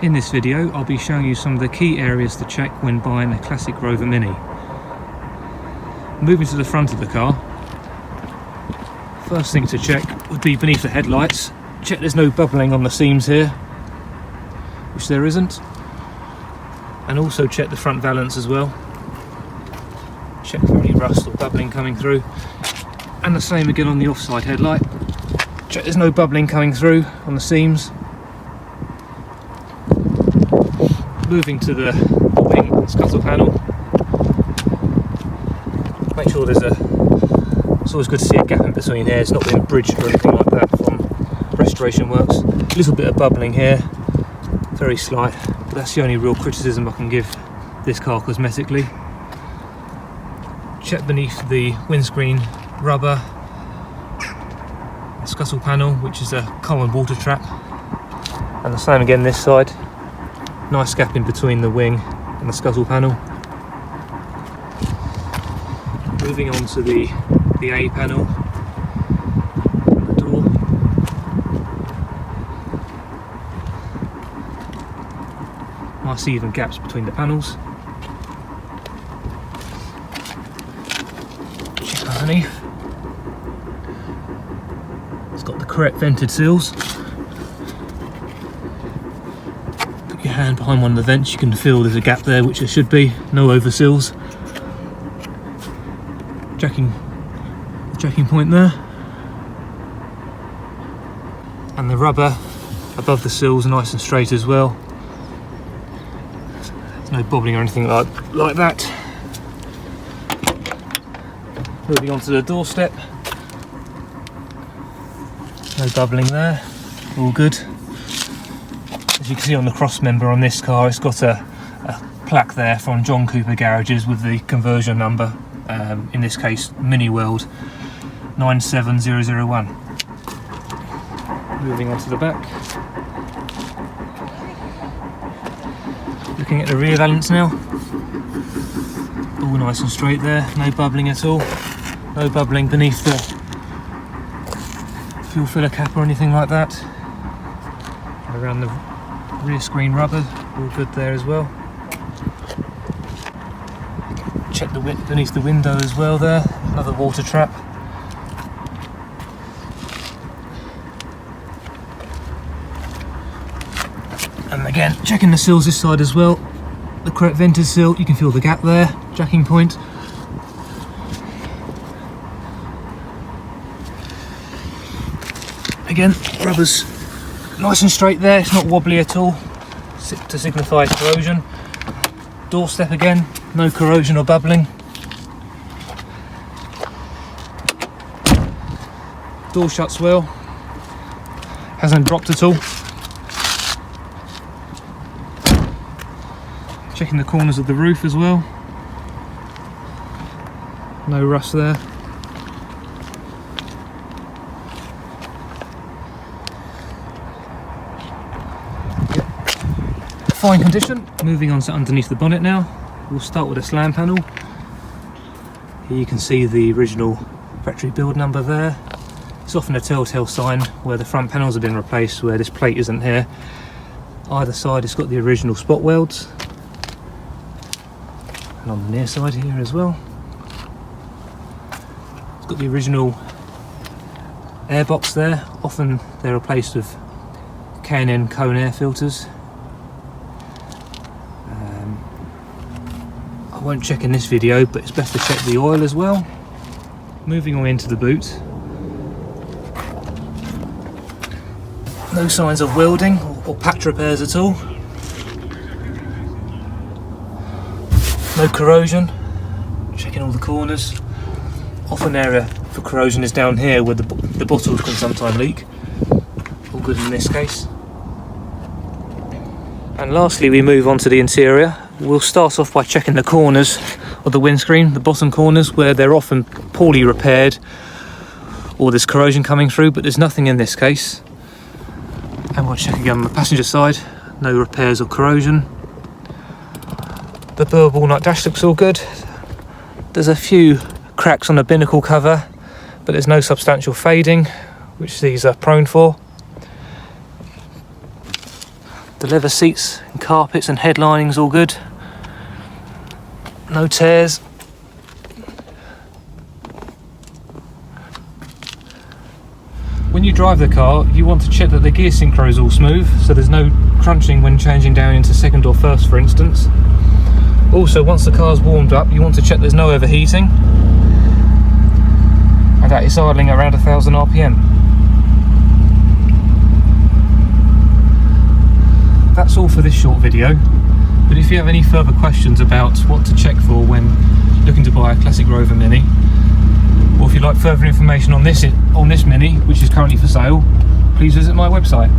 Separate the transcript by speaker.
Speaker 1: In this video I'll be showing you some of the key areas to check when buying a classic Rover Mini. Moving to the front of the car, first thing to check would be beneath the headlights. Check there's no bubbling on the seams here, which there isn't, and also check the front valance as well. Check for any rust or bubbling coming through, and the same again on the offside headlight. Check there's no bubbling coming through on the seams. Moving to the wing scuttle panel, make sure it's always good to see a gap in between here. It's not been bridged or anything like that from restoration works. A little bit of bubbling here, very slight, but that's the only real criticism I can give this car cosmetically. Check beneath the windscreen rubber, the scuttle panel, which is a common water trap, and the same again this side. Nice gap in between the wing and the scuttle panel. Moving on to the A panel and the door. Nice even gaps between the panels. Check underneath. It's got the correct vented seals. Your hand behind one of the vents, you can feel there's a gap there, which there should be. No over seals. Jacking point there, and the rubber above the sills nice and straight as well. There's no bobbling or anything like that. Moving on to the doorstep, no bubbling there, all good. As you can see on the cross member on this car, it's got a plaque there from John Cooper Garages with the conversion number, in this case Mini World 97001. Moving on to the back. Looking at the rear valance now, all nice and straight there, no bubbling at all, no bubbling beneath the fuel filler cap or anything like that. Around the rear screen rubber, all good there as well. Check the width beneath the window as well there, another water trap. And again, checking the seals this side as well. The correct vented seal, you can feel the gap there, jacking point. Again, rubber's nice and straight there, it's not wobbly at all, to signify corrosion. Doorstep again, no corrosion or bubbling. Door shuts well, hasn't dropped at all. Checking the corners of the roof as well, no rust there. Fine condition. Moving on to underneath the bonnet now. We'll start with a slam panel. Here you can see the original factory build number there. It's often a telltale sign where the front panels have been replaced, where this plate isn't here. Either side it's got the original spot welds, and on the near side here as well it's got the original air box there. Often they're replaced with K&N cone air filters. I won't check in this video, but it's best to check the oil as well. Moving on into the boot. No signs of welding or patch repairs at all. No corrosion. Checking all the corners. Often area for corrosion is down here where the bottles can sometimes leak. All good in this case. And lastly, we move on to the interior. We'll start off by checking the corners of the windscreen, the bottom corners, where they're often poorly repaired or there's corrosion coming through, but there's nothing in this case. And we'll check again on the passenger side, no repairs or corrosion. The burr walnut dash looks all good. There's a few cracks on the binnacle cover, but there's no substantial fading, which these are prone for. The leather seats and carpets and headlining's all good. No tears. When you drive the car, you want to check that the gear synchro is all smooth, so there's no crunching when changing down into second or first, for instance. Also, once the car's warmed up, you want to check there's no overheating and that it's idling around 1000 RPM. That's all for this short video, but if you have any further questions about what to check for when looking to buy a classic Rover Mini, or if you'd like further information on this Mini, which is currently for sale, please visit my website.